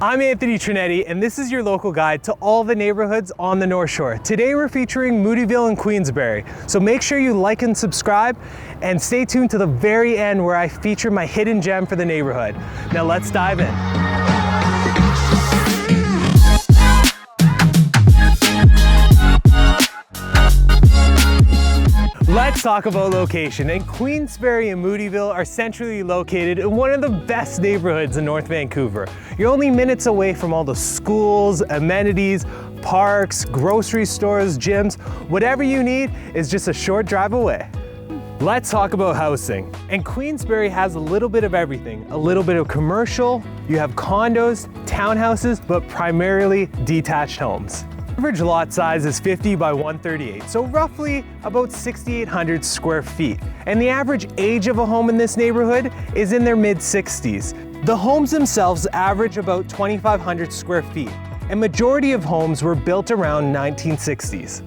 I'm Anthony Trinetti, and this is your local guide to all the neighborhoods on the North Shore. Today we're featuring Moodyville and Queensbury, so make sure you like and subscribe, and stay tuned to the very end where I feature my hidden gem for the neighborhood. Now let's dive in. Let's talk about location. And Queensbury and Moodyville are centrally located in one of the best neighborhoods in North Vancouver. You're only minutes away from all the schools, amenities, parks, grocery stores, gyms. Whatever you need is just a short drive away. Let's talk about housing. And Queensbury has a little bit of everything. A little bit of commercial, you have condos, townhouses, but primarily detached homes. Average lot size is 50 by 138, so roughly about 6,800 square feet. And the average age of a home in this neighborhood is in their mid-60s. The homes themselves average about 2,500 square feet, and majority of homes were built around 1960s.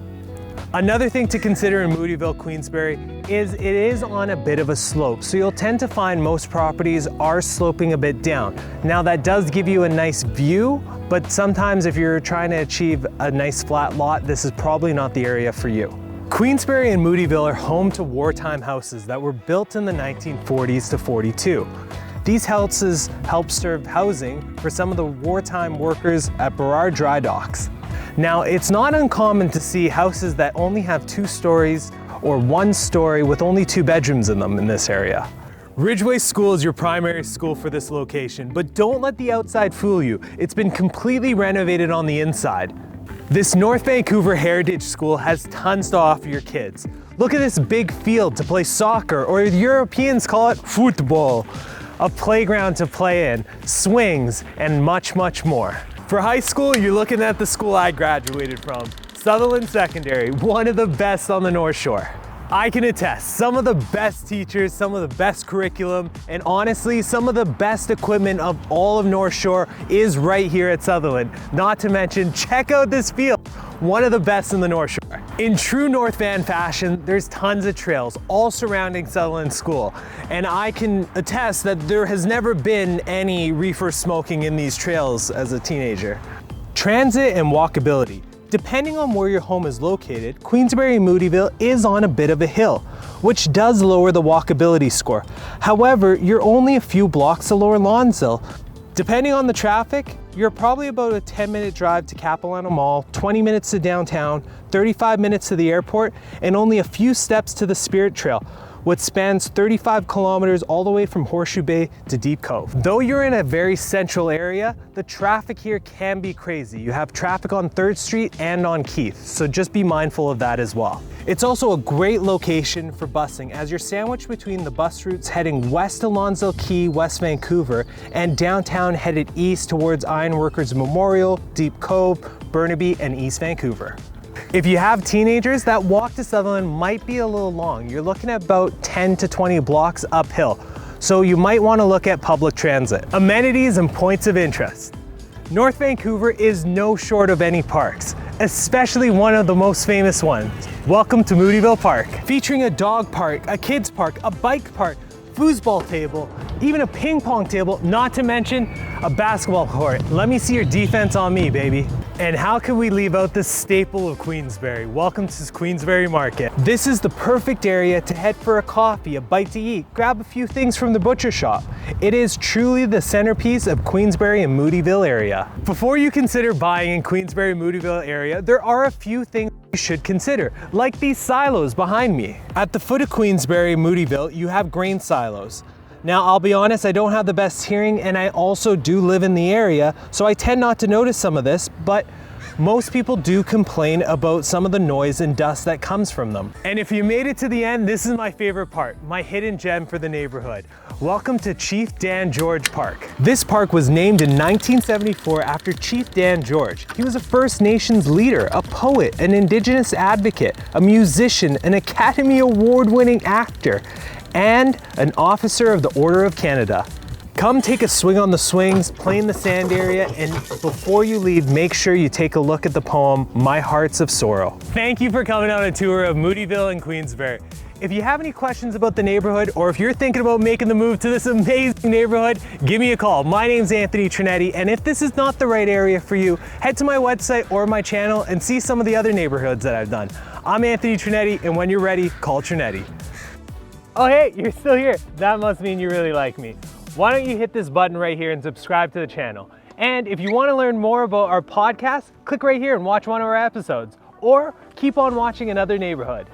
Another thing to consider in Moodyville, Queensbury is it is on a bit of a slope, so you'll tend to find most properties are sloping a bit down. Now that does give you a nice view, but sometimes if you're trying to achieve a nice flat lot, this is probably not the area for you. Queensbury and Moodyville are home to wartime houses that were built in the 1940s to 42. These houses help serve housing for some of the wartime workers at Burrard Dry Docks. Now, it's not uncommon to see houses that only have 2 stories or 1 story with only 2 bedrooms in them in this area. Ridgeway School is your primary school for this location, but don't let the outside fool you. It's been completely renovated on the inside. This North Vancouver Heritage School has tons to offer your kids. Look at this big field to play soccer, or the Europeans call it football, a playground to play in, swings, and much, much more. For high school, you're looking at the school I graduated from, Sutherland Secondary, one of the best on the North Shore. I can attest, some of the best teachers, some of the best curriculum, and honestly, some of the best equipment of all of North Shore is right here at Sutherland. Not to mention, check out this field, one of the best in the North Shore. In true North Van fashion, there's tons of trails all surrounding Sutherland School, and I can attest that there has never been any reefer smoking in these trails as a teenager. Transit and walkability. Depending on where your home is located, Queensbury and Moodyville is on a bit of a hill, which does lower the walkability score. However, you're only a few blocks to lower Lonsdale. Depending on the traffic, you're probably about a 10-minute drive to Capilano Mall, 20 minutes to downtown, 35 minutes to the airport, and only a few steps to the Spirit Trail, which spans 35 kilometers all the way from Horseshoe Bay to Deep Cove. Though you're in a very central area, the traffic here can be crazy. You have traffic on 3rd Street and on Keith, so just be mindful of that as well. It's also a great location for busing, as you're sandwiched between the bus routes heading west to Lonsdale Quay, West Vancouver, and downtown headed east towards Ironworkers Memorial, Deep Cove, Burnaby, and East Vancouver. If you have teenagers, that walk to Sutherland might be a little long. You're looking at about 10 to 20 blocks uphill, so you might want to look at public transit. Amenities and points of interest. North Vancouver is no short of any parks, especially one of the most famous ones. Welcome to Moodyville Park, featuring a dog park, a kids park, a bike park, foosball table, even a ping pong table, not to mention a basketball court. Let me see your defense on me, baby. And how can we leave out the staple of Queensbury? Welcome to Queensbury Market. This is the perfect area to head for a coffee, a bite to eat, grab a few things from the butcher shop. It is truly the centerpiece of Queensbury and Moodyville area. Before you consider buying in Queensbury Moodyville area, there are a few things you should consider, like these silos behind me. At the foot of Queensbury Moodyville, you have grain silos. Now, I'll be honest, I don't have the best hearing, and I also do live in the area, so I tend not to notice some of this, but most people do complain about some of the noise and dust that comes from them. And if you made it to the end, this is my favorite part, my hidden gem for the neighborhood. Welcome to Chief Dan George Park. This park was named in 1974 after Chief Dan George. He was a First Nations leader, a poet, an Indigenous advocate, a musician, an Academy Award-winning actor, and an officer of the Order of Canada. Come take a swing on the swings, play in the sand area, and before you leave, make sure you take a look at the poem, My Hearts of Sorrow. Thank you for coming on a tour of Moodyville and Queensbury. If you have any questions about the neighborhood, or if you're thinking about making the move to this amazing neighborhood, give me a call. My name's Anthony Trinetti, and if this is not the right area for you, head to my website or my channel and see some of the other neighborhoods that I've done. I'm Anthony Trinetti, and when you're ready, call Trinetti. Oh hey, you're still here. That must mean you really like me. Why don't you hit this button right here and subscribe to the channel? And if you want to learn more about our podcast, click right here and watch one of our episodes, or keep on watching Another Neighborhood.